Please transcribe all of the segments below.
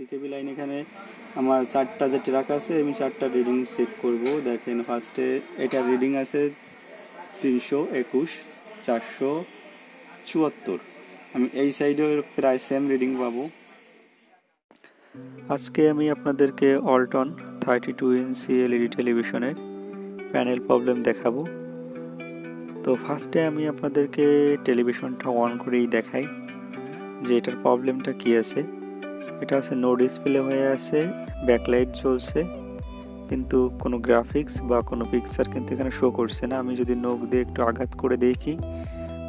CKB line এখানে আমার 4টা যেটি রাখা আছে, আমি 4টা রিডিং চেক করব। দেখেন ফার্স্টে এটা রিডিং আছে 321, 474। আমি এই সাইডেও প্রায় সেম রিডিং পাবো। আজকে আমি আপনাদেরকে অল্টন 32 ইঞ্চি এলইডি টেলিভিশনের প্যানেল প্রবলেম দেখাবো। তো ফার্স্টে আমি আপনাদেরকে টেলিভিশনটা অন করেই দেখাই যে এটার প্রবলেমটা কি আছে। এটা হচ্ছে নো ডিসপ্লে হয়ে আছে, ব্যাকলাইট জ্বলছে, কিন্তু কোনো গ্রাফিক্স বা কোনো পিকচার কিন্তু এখানে শো করছে না। আমি যদি নখ দিয়ে একটু আঘাত করে দেখি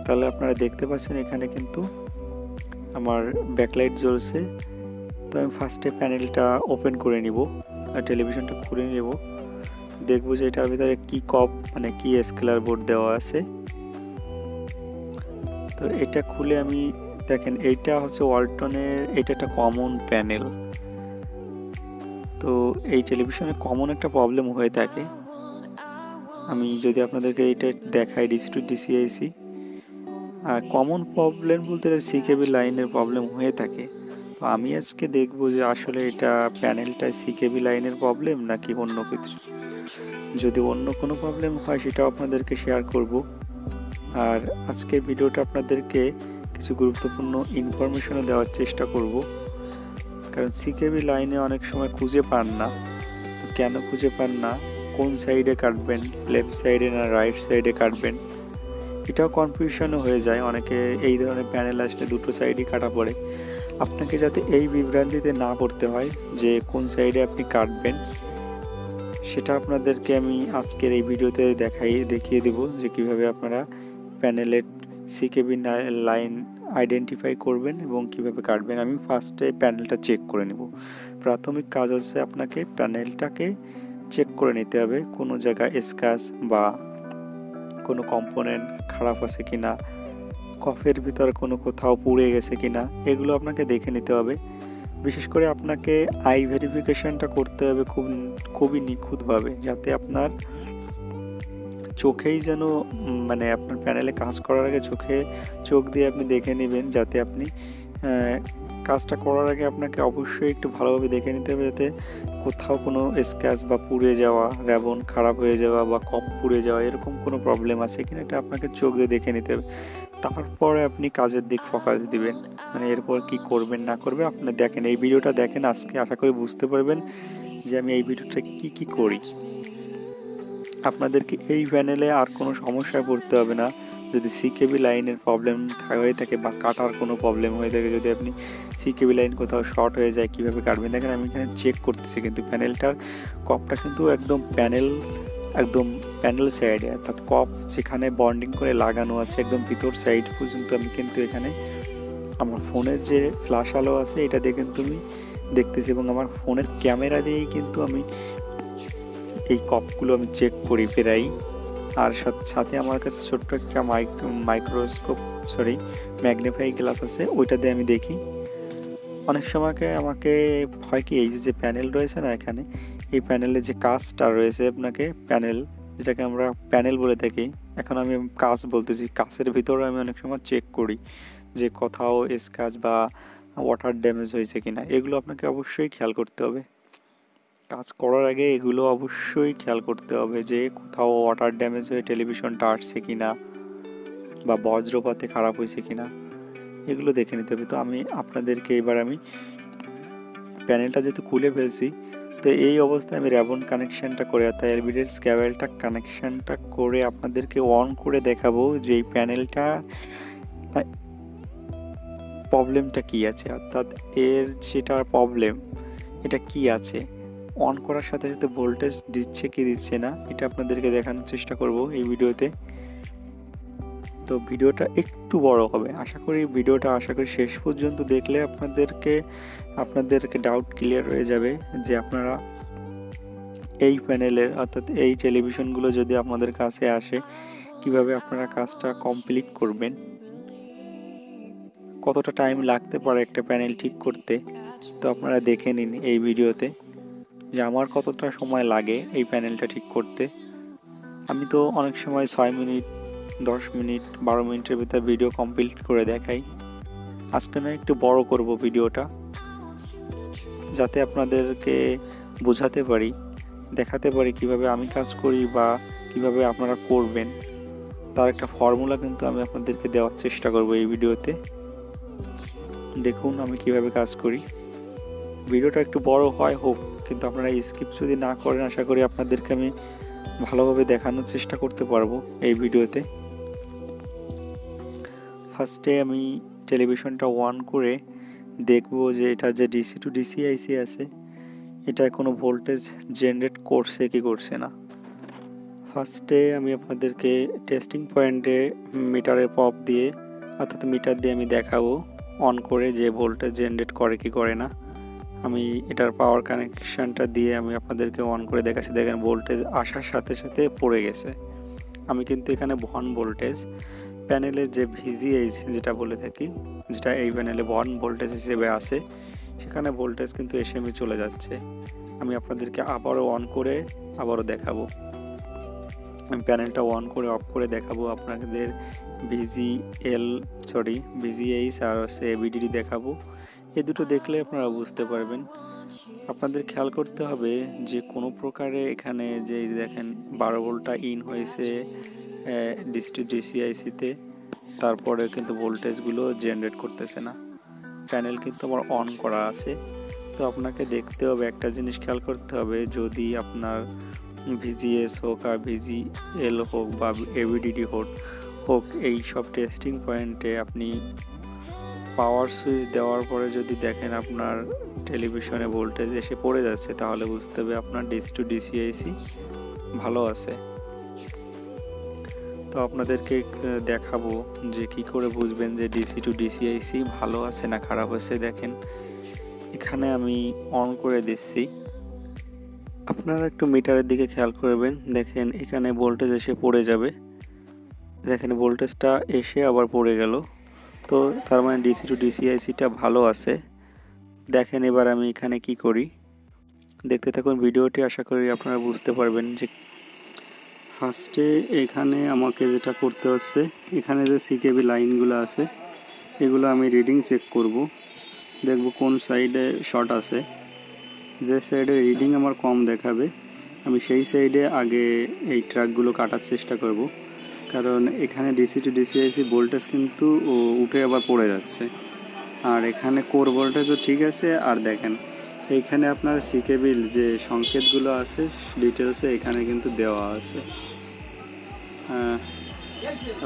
তাহলে আপনারা দেখতে পাচ্ছেন এখানে কিন্তু আমার ব্যাকলাইট জ্বলছে। তো আমি ফার্স্টে প্যানেলটা ওপেন করে নিব, টেলিভিশনটা খুলে নিব, দেখবো যে এটার ভিতরে কি কপ মানে কি স্কেলার বোর্ড দেওয়া আছে। তো এটা খুলে আমি দেখেন এইটা হচ্ছে ওয়ালটনের, এটা একটা কমন প্যানেল। তো এই টেলিভিশনে কমন একটা প্রবলেম হয়ে থাকে। আমি যদি আপনাদেরকে এটা দেখাই ডিসি টু ডিসিআইসি, আর কমন প্রবলেম বলতে সিকেবি লাইনের প্রবলেম হয়ে থাকে। তো আমি আজকে দেখবো যে আসলে এটা প্যানেলটা সিকেবি লাইনের প্রবলেম নাকি অন্য কিছু। যদি অন্য কোনো প্রবলেম হয় সেটাও আপনাদেরকে শেয়ার করব। আর আজকের ভিডিওটা আপনাদেরকে কিছু গুরুত্বপূর্ণ ইনফরমেশনও দেওয়ার চেষ্টা করব, কারণ সিকেবি লাইনে অনেক সময় খুঁজে পান না। তো কেন খুঁজে পান না, কোন সাইডে কাটবেন, লেফট সাইডে না রাইট সাইডে কাটবেন, এটাও কনফিউশনও হয়ে যায়। অনেকে এই ধরনের প্যানেল আসলে দুটো সাইডই কাটা পড়ে। আপনাকে যাতে এই বিভ্রান্তিতে না পড়তে হয় যে কোন সাইডে আপনি কাটবেন, সেটা আপনাদেরকে আমি আজকের এই ভিডিওতে দেখিয়ে দেব যে কিভাবে আপনারা প্যানেলের সিকেবি লাইন আইডেন্টিফাই করবেন এবং কিভাবে কাটবেন। আমি ফার্স্টে প্যানেলটা চেক করে নেব। প্রাথমিক কাজ হচ্ছে আপনাকে প্যানেলটাকে চেক করে নিতে হবে কোনো জায়গায় স্ক্র্যাচ বা কোনো কম্পোনেন্ট খারাপ আছে কিনা, কফের ভিতর কোনো কোথাও পুড়ে গেছে কিনা, এগুলো আপনাকে দেখে নিতে হবে। বিশেষ করে আপনাকে আই ভেরিফিকেশনটা করতে হবে খুবই নিখুঁতভাবে, যাতে আপনার চোখেই যেন মানে আপনার প্যানেলে কাজ করার আগে চোখ দিয়ে আপনি দেখে নেবেন, যাতে আপনি কাজটা করার আগে আপনাকে অবশ্যই একটু ভালোভাবে দেখে নিতে হবে যাতে কোথাও কোনো স্ক্র্যাচ বা পুড়ে যাওয়া, র্যাবন খারাপ হয়ে যাওয়া বা কপ পুড়ে যাওয়া এরকম কোনো প্রবলেম আছে কিনা এটা আপনাকে চোখ দিয়ে দেখে নিতে হবে। তারপরে আপনি কাজের দিক ফোকাস দিবেন, মানে এরপর কি করবেন না করবে আপনি দেখেন, এই ভিডিওটা দেখেন। আজকে আশা করি বুঝতে পারবেন যে আমি এই ভিডিওটা কি করি। আপনাদেরকে এই প্যানেলে আর কোনো সমস্যায় পড়তে হবে না। যদি সিকেবি লাইনের প্রবলেম হয়ে থাকে বা কাটার কোনো প্রবলেম হয়ে থাকে, যদি আপনি সিকেবি লাইন কোথাও শর্ট হয়ে যায় কীভাবে কাটবেন, দেখেন আমি এখানে চেক করতেছি কিন্তু প্যানেলটার কপটা কিন্তু একদম প্যানেল সাইডে, অর্থাৎ কপ যেখানে বন্ডিং করে লাগানো আছে একদম ভিতর সাইড পর্যন্ত আমি কিন্তু এখানে আমার ফোনের যে ফ্ল্যাশ আলো আছে এটা দিয়ে কিন্তু আমি দেখতেছি, এবং আমার ফোনের ক্যামেরা দিয়েই কিন্তু আমি এই কপগুলো আমি চেক করি প্রায়। আর সাথে আমার কাছে ছোট্ট একটা ম্যাগনিফাই গ্লাস আছে, ওইটা দিয়ে আমি দেখি। অনেক সময় আমাকে হয় কি, এই যে প্যানেল রয়েছে না এখানে, এই প্যানেলে যে কাঁচটা রয়েছে, আপনাকে প্যানেল যেটাকে আমরা প্যানেল বলে থাকি, এখন আমি কাঁচ বলতেছি, কাঁচের ভিতরে আমি অনেক সময় চেক করি যে কোথাও স্ক্র্যাচ বা ওয়াটার ড্যামেজ হয়েছে কিনা। এগুলো আপনাকে অবশ্যই খেয়াল করতে হবে। কাজ করার আগে এগুলো অবশ্যই খেয়াল করতে হবে যে কোথাও ওয়াটার ড্যামেজ হয়ে টেলিভিশনটা আসছে কিনা বা বজ্রপাতে খারাপ হয়েছে কিনা, এগুলো দেখে নিতে হবে। তো আমি আপনাদেরকে এবার আমি প্যানেলটা যেহেতু খুলে ফেলছি, তো এই অবস্থায় আমি র্যাবন কানেকশানটা করে অর্থাৎ এলবিডি কেবলটা কানেকশানটা করে আপনাদেরকে অন করে দেখাবো যে এই প্যানেলটা প্রবলেমটা কি আছে, অর্থাৎ এর যেটা প্রবলেম এটা কি আছে। অন করার সাথে সাথে ভোল্টেজ দিচ্ছে কি দিচ্ছে না এটা আপনাদেরকে দেখানোর চেষ্টা করব এই ভিডিওতে। তো ভিডিওটা একটু বড় হবে, আশা করি শেষ পর্যন্ত দেখলে আপনাদেরকে ডাউট ক্লিয়ার হয়ে যাবে যে আপনারা এই প্যানেলের অর্থাৎ এই টেলিভিশনগুলো যদি আপনাদের কাছে আসে কিভাবে আপনারা কাজটা কমপ্লিট করবেন, কতটা টাইম লাগতে পারে একটা প্যানেল ঠিক করতে। তো আপনারা দেখে নিন এই ভিডিওতে যে আমার কতটা সময় লাগে এই প্যানেলটা ঠিক করতে। আমি তো অনেক সময় 6 মিনিট, 10 মিনিট, 12 মিনিটের ভিতর ভিডিও কমপ্লিট করে দেখাই। আজকে না একটু বড় করব ভিডিওটা, যাতে আপনাদেরকে বোঝাতে পারি, দেখাতে পারি কিভাবে আমি কাজ করি বা কিভাবে আপনারা করবেন, তার একটা ফর্মুলা কিন্তু আমি আপনাদেরকে দেওয়ার চেষ্টা করব এই ভিডিওতে। দেখুন আমি কিভাবে কাজ করি। ভিডিওটা একটু বড় হোক, কিন্তু আপনারা স্কিপ যদি না করেন আশা করি আপনাদেরকে আমি ভালোভাবে দেখানোর চেষ্টা করতে পারবো এই ভিডিওতে। ফার্স্টে আমি টেলিভিশনটা অন করে দেখব যে এটা যে ডিসি টু ডিসি আইসি আছে এটা কোনো ভোল্টেজ জেনারেট করছে কি করছে না। ফার্স্টে আমি আপনাদেরকে টেস্টিং পয়েন্টে মিটারের পপ দিয়ে অর্থাৎ মিটার দিয়ে আমি দেখাবো অন করে যে ভোল্টেজ জেনারেট করে কি করে না। আমি এটার পাওয়ার কানেকশানটা দিয়ে আমি আপনাদেরকে অন করে দেখাচ্ছি। দেখেন ভোল্টেজ আসার সাথে সাথে পড়ে গেছে। আমি কিন্তু এখানে 1 ভোল্টেজ প্যানেলের যে ভিজিএইচ যেটা বলে থাকি, যেটা এই প্যানেলে 1 ভোল্টেজ হিসেবে আসে, সেখানে ভোল্টেজ কিন্তু এসএমই চলে যাচ্ছে। আমি আপনাদেরকে আবারও অন করে আবারও দেখাবো। আমি প্যানেলটা অন করে অফ করে দেখাবো আপনাদের ভিজিএইচ আর এবিডিডি দেখাবো। এই দুটো দেখলে আপনারা বুঝতে পারবেন। আপনাদের খেয়াল করতে হবে যে কোনো প্রকারে এখানে যে দেখেন 12 ভোল্টটা ইন হয়েছে ডিসি টু ডিসি আইসিতে, তারপরে কিন্তু ভোল্টেজগুলো জেনারেট করতেছে না। প্যানেল কিন্তু আমার অন করা আছে। তো আপনাকে দেখতে হবে, একটা জিনিস খেয়াল করতে হবে, যদি আপনার ভিজিএস হোক আর ভিজিএল হোক বা এবিডিডি হোক এই সব টেস্টিং পয়েন্টে আপনি পাওয়ার সুইচ দেওয়ার পরে যদি দেখেন আপনার টেলিভিশনে ভোল্টেজ এসে পড়ে যাচ্ছে, তাহলে বুঝতে হবে আপনার ডিসি টু ডিসি আইসি ভালো আছে। তো আপনাদেরকে দেখাবো যে কি করে বুঝবেন যে ডিসি টু ডিসি আইসি ভালো আছে না খারাপ হয়েছে। দেখেন এখানে আমি অন করে দিচ্ছি, আপনারা একটু মিটারের দিকে খেয়াল করবেন। দেখেন এখানে ভোল্টেজ এসে পড়ে যাবে, দেখেন ভোল্টেজটা এসে আবার পড়ে গেল। তো তার মানে ডিসি টু ডিসি আইসিটা ভালো আছে। দেখেন এবার আমি এখানে কি করি, দেখতে থাকুন ভিডিওটি, আশা করি আপনারা বুঝতে পারবেন। যে ফার্স্টে এখানে আমাকে যেটা করতে হচ্ছে, এখানে যে সিকেবি লাইনগুলো আছে এগুলো আমি রিডিং চেক করব, দেখব কোন সাইডে শর্ট আছে। যে সাইডে রিডিং আমার কম দেখাবে আমি সেই সাইডে আগে এই ট্র্যাকগুলো কাটার চেষ্টা করব, কারণ এখানে ডিসি টু ডিসি আইসি ভোল্টেজ কিন্তু উঠে আবার পড়ে যাচ্ছে। আর এখানে কোর ভোল্টেজও ঠিক আছে। আর দেখেন এইখানে আপনার সিকেবির যে সংকেতগুলো আছে ডিটেলসে এখানে কিন্তু দেওয়া আছে,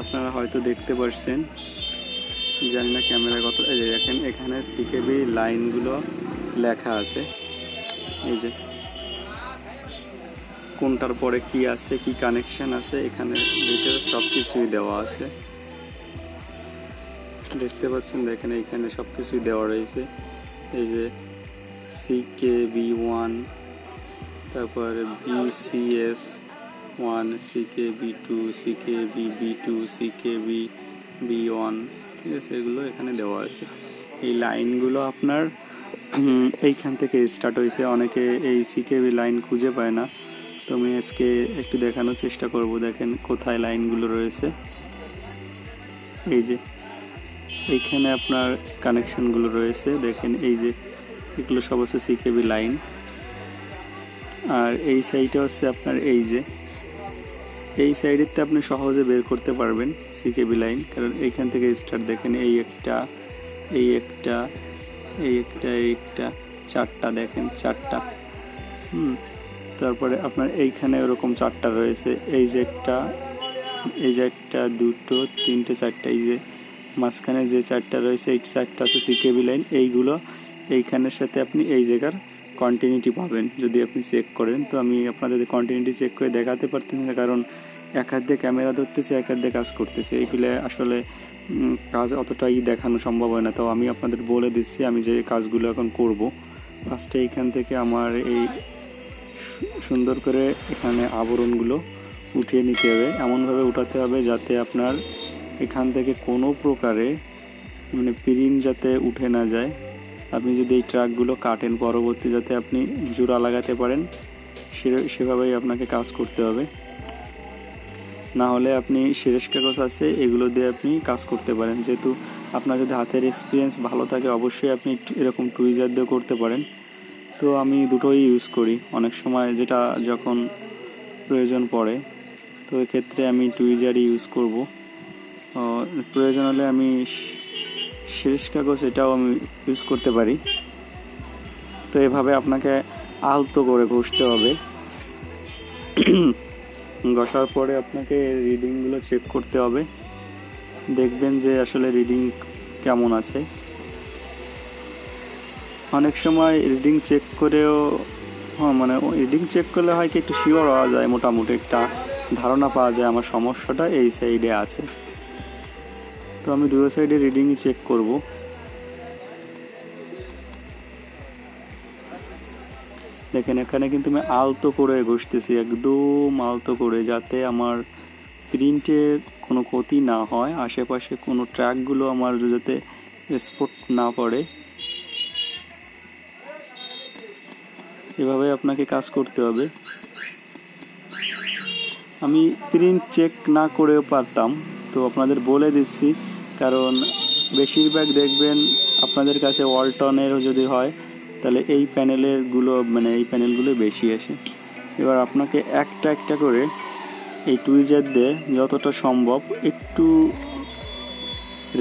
আপনারা হয়তো দেখতে পাচ্ছেন, জানি না ক্যামেরা কত। এই যে দেখেন এখানে সিকেবি লাইনগুলো লেখা আছে, এই যে কোনটার পরে কি আছে, কি কানেকশন আছে, এখানে ডিটেলস সব কিছুই দেওয়া আছে, দেখতে পাচ্ছেন। দেখেন এইখানে সব কিছুই দেওয়া রয়েছে। এই যে CKB1, তারপরে BCS1, CKB2, CKB2, CKB1, ঠিক আছে, এগুলো এখানে দেওয়া আছে। এই লাইনগুলো আপনার এইখান থেকে স্টার্ট হয়েছে। অনেকে এই সিকেবি লাইন খুঁজে পায় না, তো আমি আজকে একটু দেখানোর চেষ্টা করব। দেখেন কোথায় লাইনগুলো রয়েছে, এই যে এইখানে আপনার কানেকশনগুলো রয়েছে। দেখেন এই যে এগুলো সব হচ্ছে সিকেবি লাইন। আর এই সাইডে হচ্ছে আপনার এই যে এই সাইডেতে আপনি সহজে বের করতে পারবেন সিকেবি লাইন, কারণ এইখান থেকে স্টার্ট। দেখেন এই একটা, এই একটা, এই একটা, এই একটা, চারটা, দেখেন চারটা। তারপরে আপনার এইখানে ওরকম চারটা রয়েছে, এই যে একটা, এই যে একটা, দুটো, তিনটে, চারটা, এই যে মাঝখানে যে চারটা রয়েছে এই চারটা আছে সিকেবি লাইন। এইগুলো এইখানের সাথে আপনি এই জায়গার কন্টিনিউটি পাবেন যদি আপনি চেক করেন। তো আমি আপনাদের কন্টিনিউটি চেক করে দেখাতে পারতেছি না, কারণ এক হাত দিয়ে ক্যামেরা ধরতেছে, এক হাত দিয়ে কাজ করতেছে, এইগুলো আসলে কাজ অতটাই দেখানো সম্ভব হয় না। তো আমি আপনাদের বলে দিচ্ছি আমি যে কাজগুলো এখন করব। ফার্স্টে এইখান থেকে আমার এই সুন্দর করে এখানে আবরণগুলো উঠিয়ে নিতে হবে, এমনভাবে উঠাতে হবে যাতে আপনার এখান থেকে কোনো প্রকারে মানে প্রিন্ট যাতে উঠে না যায়। আপনি যদি এই ট্রাকগুলো কাটেন পরবর্তী যাতে আপনি জোড়া লাগাতে পারেন, সেভাবেই আপনাকে কাজ করতে হবে। না হলে আপনি সিরেশ কাগজ আছে এগুলো দিয়ে আপনি কাজ করতে পারেন। যেহেতু আপনার যদি হাতের এক্সপিরিয়েন্স ভালো থাকে অবশ্যই আপনি এরকম টুইজার দিয়ে করতে পারেন। তো আমি দুটোই ইউজ করি অনেক সময়, যেটা যখন প্রয়োজন পড়ে। তো এক্ষেত্রে আমি টুইজারই ইউজ করব। প্রয়োজন হলে আমি শেষ কাগজ এটাও আমি ইউজ করতে পারি। তো এভাবে আপনাকে আলতো করে ঘষতে হবে। ঘষার পরে আপনাকে রিডিংগুলো চেক করতে হবে, দেখবেন যে আসলে রিডিং কেমন আছে। অনেক সময় রিডিং চেক করেও মানে রিডিং চেক করলে হয় কি একটু শিওর হওয়া যায়, মোটামুটি একটা ধারণা পাওয়া যায় আমার সমস্যাটা এই সাইডে আছে। তো আমি দুটো সাইডে রিডিংই চেক করব। দেখেন এখানে কিন্তু আমি আলতো করে ঘষতেছি, একদম আলতো করে, যাতে আমার প্রিন্টের কোনো ক্ষতি না হয়, আশেপাশে কোনো ট্র্যাকগুলো আমার যাতে স্পট না পড়ে। এভাবে আপনাকে কাজ করতে হবে। আমি প্রিন্ট চেক না করেও পারতাম, তো আপনাদের বলে দিচ্ছি, কারণ বেশিরভাগ দেখবেন আপনাদের কাছে ওয়ালটনেরও যদি হয় তাহলে এই প্যানেলগুলো বেশি আসে। এবার আপনাকে একটা একটা করে এই টুইজার দিয়ে যতটা সম্ভব একটু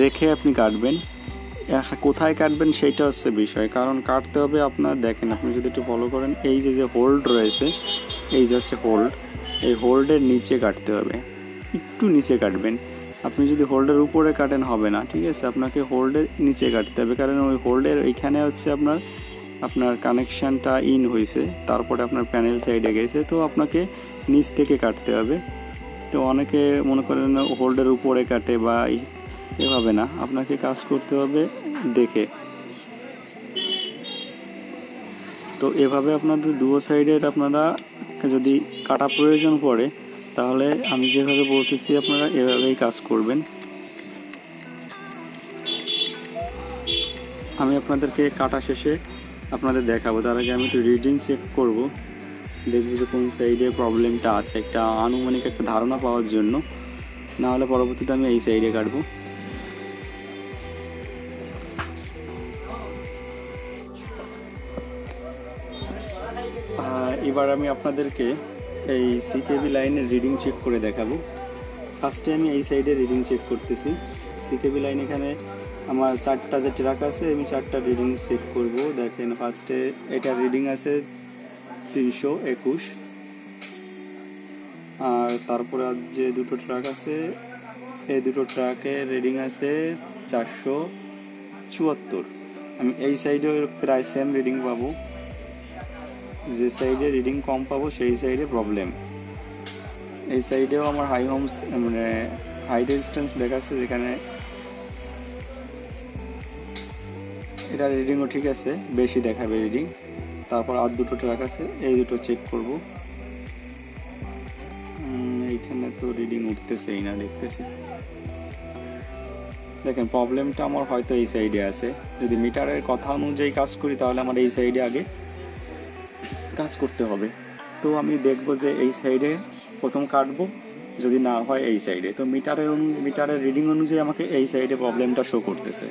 রেখে আপনি কাটবেন। কোথায় কাটবেন সেইটা হচ্ছে বিষয়, কারণ কাটতে হবে আপনার, দেখেন আপনি যদি একটু ফলো করেন, এই যে হোল্ড রয়েছে, এই যে হচ্ছে হোল্ড, এই হোল্ডের নিচে কাটতে হবে, একটু নিচে কাটবেন। আপনি যদি হোল্ডের উপরে কাটেন হবে না, ঠিক আছে, আপনাকে হোল্ডের নিচে কাটতে হবে, কারণ ওই হোল্ডের এইখানে হচ্ছে আপনার কানেকশানটা ইন হয়েছে, তারপরে আপনার প্যানেল সাইডে গেছে, তো আপনাকে নিচ থেকে কাটতে হবে। তো অনেকে মনে করেন হোল্ডের উপরে কাটে বা এভাবে না, আপনাকে কাজ করতে হবে দেখে। তো এভাবে আপনাদের দুটো সাইডের আপনারা যদি কাটা প্রয়োজন পড়ে, তাহলে আমি যেভাবে বলতেছি আপনারা এভাবেই কাজ করবেন। আমি আপনাদেরকে কাটা শেষে আপনাদের দেখাবো, তার আগে আমি একটু রিডিং চেক করব, দেখবো যে কোন সাইডে প্রবলেমটা আছে, একটা আনুমানিক একটা ধারণা পাওয়ার জন্য। না হলে পরবর্তীতে আমি এই সাইডে কাটবো। এবার আমি আপনাদেরকে এই সিকেবি লাইনের রিডিং চেক করে দেখাবো। ফার্স্টে আমি এই সাইডে রিডিং চেক করতেছি। সিকেবি লাইন এখানে আমার 4টা যে ট্র্যাক আছে, আমি 4টা রিডিং চেক করব। দেখেন ফার্স্টে এটা রিডিং আছে 321, আর তারপরে যে দুটো ট্র্যাক আছে, এই দুটো ট্র্যাকের রিডিং আছে 474। আমি এই সাইডে প্রায় সেম রিডিং পাবো, যে সাইডে রিডিং কম পাবো সেই সাইডে প্রবলেম। এই সাইডেও আমার হাই রেজিস্ট্যান্স দেখাচ্ছে, যেখানে এটা রিডিংও ঠিক আছে, বেশি দেখাবে রিডিং। তারপর আর দুটো ট্র্যাক আছে, এই দুটো চেক করব। এইখানে তো রিডিং উঠতেছেই না, দেখতেছি। দেখেন প্রবলেমটা আমার হয়তো এই সাইডে আছে। যদি মিটারের কথা অনুযায়ী কাজ করি তাহলে আমার এই সাইডে আগে কাজ করতে হবে। তো আমি দেখব যে এই সাইডে প্রথম কাটবো, যদি না হয় এই সাইডে। তো মিটারের রিডিং অনুযায়ী আমাকে এই সাইডে প্রবলেমটা শো করতেছে।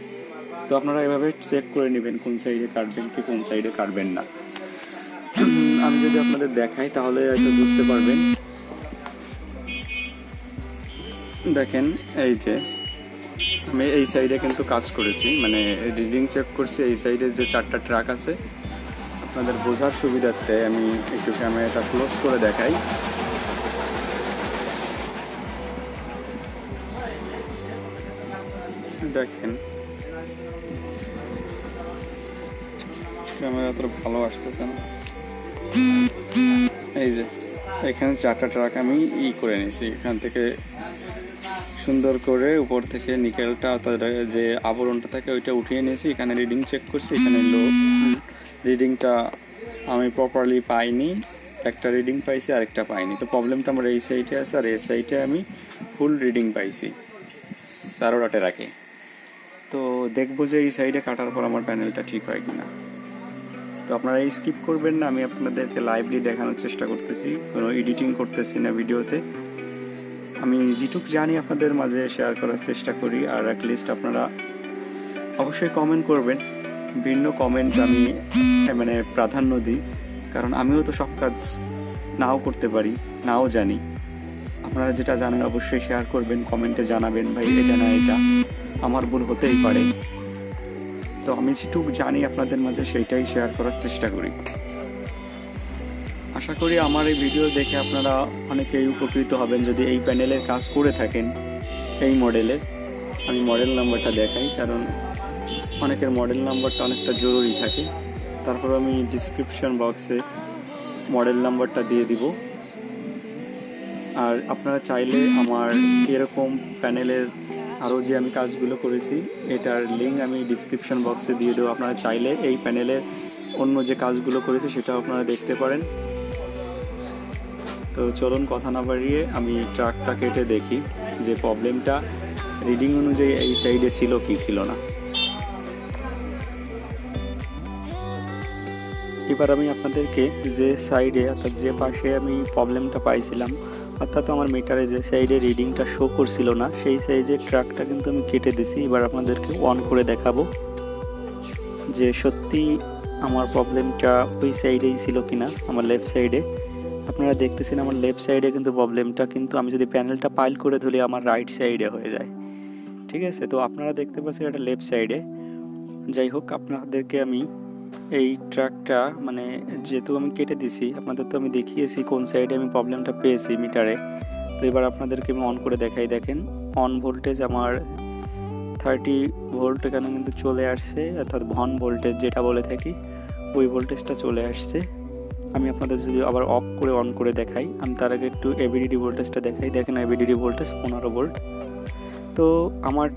তো আপনারা এভাবে চেক করে নেবেন কোন সাইডে কাটবেন কি কোন সাইডে কাটবেন না। আমি যদি আপনাদের দেখাই তাহলে হয়তো বুঝতে পারবেন। দেখেন এই যে আমি এই সাইডে কিন্তু কাজ করেছি, রিডিং চেক করছি। এই সাইডে যে 4টা ট্র্যাক আছে, আপনাদের বোঝার সুবিধার্থে আমি একটু ক্যামেরাটা ক্লোজ করে দেখাই। দেখেন ক্যামেরা অত ভালো আসতেছে না। এই যে এখানে 4টা ট্র্যাক আমি করে নিয়েছি, এখান থেকে সুন্দর করে উপর থেকে নিকেলটা যে আবরণটা থাকে ওইটা উঠিয়ে নিয়েছি। এখানে রিডিং চেক করছি, এখানে রিডিংটা আমি প্রপারলি পাইনি, একটা রিডিং পাইছি আরেকটা পাইনি। তো প্রবলেমটা আমার এই সাইডে আছে, আর এই সাইডে আমি ফুল রিডিং পাইছি 4টা রাখে। তো দেখবো যে এই সাইডে কাটার পর আমার প্যানেলটা ঠিক হয় কিনা। তো আপনারা এই স্কিপ করবেন না, আমি আপনাদেরকে লাইভলি দেখানোর চেষ্টা করতেছি, কোনো এডিটিং করতেছি না ভিডিওতে। আমি যেটুক জানি আপনাদের মাঝে শেয়ার করার চেষ্টা করি। আর অ্যাটলিস্ট আপনারা অবশ্যই কমেন্ট করবেন ভিন্ন কমেন্ট আমি মানে প্রাধান্য দিই, কারণ আমিও তো সব কাজ নাও করতে পারি, নাও জানি। আপনারা যেটা জানেন অবশ্যই শেয়ার করবেন, কমেন্টে জানাবেন ভাই এটা না এটা, আমার ভুল হতেই পারে। তো আমি যেটুকু জানি আপনাদের মাঝে সেইটাই শেয়ার করার চেষ্টা করি। আশা করি আমার এই ভিডিও দেখে আপনারা অনেকেই উপকৃত হবেন যদি এই প্যানেলের কাজ করে থাকেন। এই মডেলের আমি মডেল নাম্বারটা দেখাই, কারণ অনেকের মডেল নাম্বারটা অনেকটা জরুরি থাকে। তারপর আমি ডিসক্রিপশন বক্সে মডেল নাম্বারটা দিয়ে দিব। আর আপনারা চাইলে আমার এরকম প্যানেলের আরও যে আমি কাজগুলো করেছি এটার লিঙ্ক আমি ডিসক্রিপশন বক্সে দিয়ে দেবো। আপনারা চাইলে এই প্যানেলের অন্য যে কাজগুলো করেছি সেটাও আপনারা দেখতে পারেন। তো চলুন কথা না বাড়িয়ে আমি ট্রাকটা কেটে দেখি যে প্রবলেমটা রিডিং অনুযায়ী এই সাইডে ছিল কি ছিল না। এবার আমি আপনাদেরকে যে সাইডে অর্থাৎ যে পাশে আমি প্রবলেমটা পাইছিলাম, অর্থাৎ আমার মিটারে যে সাইডে রিডিংটা শো করছিল না সেই সাইডে ট্রাকটা কিন্তু আমি কেটে দিছি। এবার আপনাদেরকে অন করে দেখাবো যে সত্যি আমার প্রবলেমটা ওই সাইডেই ছিল কিনা, আমার লেফট সাইডে। আপনারা দেখতেছেন আমার লেফট সাইডে কিন্তু প্রবলেমটা, কিন্তু আমি যদি প্যানেলটা পাইল করে ধরি আমার রাইট সাইডে হয়ে যায়। ঠিক আছে, তো আপনারা দেখতে পাচ্ছেন এটা লেফট সাইডে। যাই হোক, আপনাদেরকে আমি এই ট্রাকটা মানে যেহেতু আমি কেটে দিছি, আপনাদের তো আমি দেখিয়েছি কোন সাইডে আমি প্রবলেমটা পেয়েছি মিটারে। তো এবার আপনাদেরকে আমি অন করে দেখাই। দেখেন অন ভোল্টেজ আমার 30 ভোল্ট এখানে কিন্তু চলে আসছে, অর্থাৎ ভন ভোল্টেজ যেটা বলে থাকি ওই ভোল্টেজটা চলে আসছে। আমি আপনাদের যদি আবার অফ করে অন করে দেখাই, আমি তার আগে একটু এবিডিডি ভোল্টেজটা দেখাই। দেখেন এবিডিডি ভোল্টেজ 15 ভোল্ট। তো আমার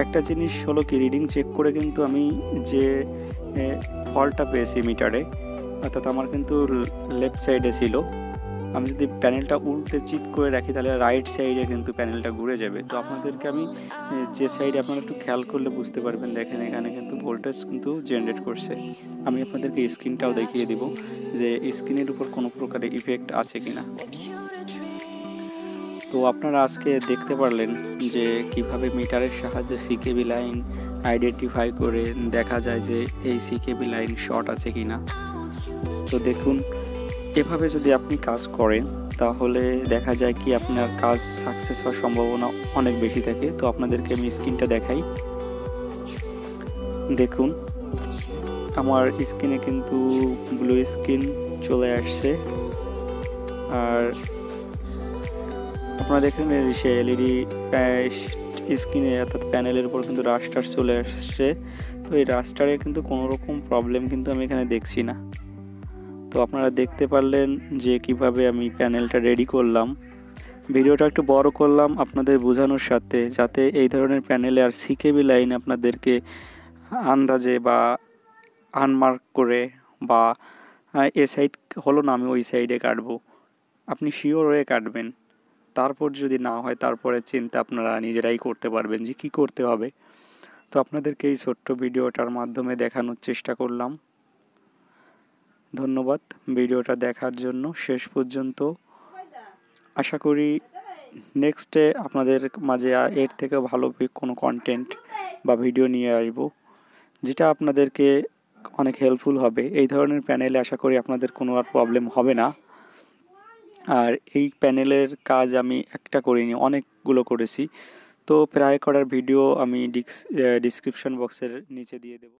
একটা জিনিস হলো কি, রিডিং চেক করে কিন্তু আমি যে ফল্টটা পেয়েছি মিটারে, অর্থাৎ আমার কিন্তু লেফট সাইডে ছিল। আমি যদি প্যানেলটা উল্টে চিত করে রাখি তাহলে রাইট সাইডে কিন্তু প্যানেলটা ঘুরে যাবে। তো আপনাদেরকে আমি যে সাইডে আপনারা একটু খেয়াল করলে বুঝতে পারবেন। দেখেন এখানে কিন্তু ভোল্টেজ কিন্তু জেনারেট করছে। আমি আপনাদেরকে স্ক্রিনটাও দেখিয়ে দিব যে স্ক্রিনের উপর কোনো প্রকারের ইফেক্ট আছে কিনা। তো আপনারা আজকে দেখতে পারলেন যে কিভাবে মিটারের সাহায্যে সিকেবি লাইন আইডেন্টিফাই করে দেখা যায় যে এই সিকেবি লাইন শর্ট আছে কিনা। তো দেখুন, এভাবে যদি আপনি কাজ করেন তাহলে দেখা যায় কি আপনার কাজ সাকসেস হওয়ার সম্ভাবনা অনেক বেশি থাকে। তো আপনাদেরকে আমি স্ক্রিনটা দেখাই। দেখুন আমার স্ক্রিনে কিন্তু ব্লু স্ক্রিন চলে আসছে, আর আপনারা দেখেন সে এলইডি স্ক্রিনে অর্থাৎ প্যানেলের উপর কিন্তু রাস্টার চলে আসছে। তো এই রাস্টারে কিন্তু কোনো রকম প্রবলেম কিন্তু আমি এখানে দেখছি না। তো আপনারা দেখতে পারলেন যে কিভাবে আমি প্যানেলটা রেডি করলাম। ভিডিওটা একটু বড় করলাম আপনাদের বোঝানোর সাথে, যাতে এই ধরনের প্যানেলে আর সিকেবি লাইন আপনাদেরকে আন্দাজে বা আনমার্ক করে বা এ সাইড হলো না আমি ওই সাইডে কাটবো, আপনি শিওর হয়ে কাটবেন। তারপর যদি না হয় তারপরে চিন্তা আপনারা নিজেরাই করতে পারবেন যে কী করতে হবে। তো আপনাদেরকে এই ছোট্ট ভিডিওটার মাধ্যমে দেখানোর চেষ্টা করলাম। ধন্যবাদ ভিডিওটা দেখার জন্য শেষ পর্যন্ত। আশা করি নেক্সটে আপনাদের মাঝে এর থেকে ভালো কোনো কন্টেন্ট বা ভিডিও নিয়ে আসব যেটা আপনাদেরকে অনেক হেল্পফুল হবে। এই ধরনের প্যানেলে আশা করি আপনাদের কোনো আর প্রবলেম হবে না। আর এই প্যানেলের কাজ আমি একটা করিনি, অনেকগুলো করেছি। তো প্রায় করার ভিডিও আমি ডিসক্রিপশন বক্সের নিচে দিয়ে দেব।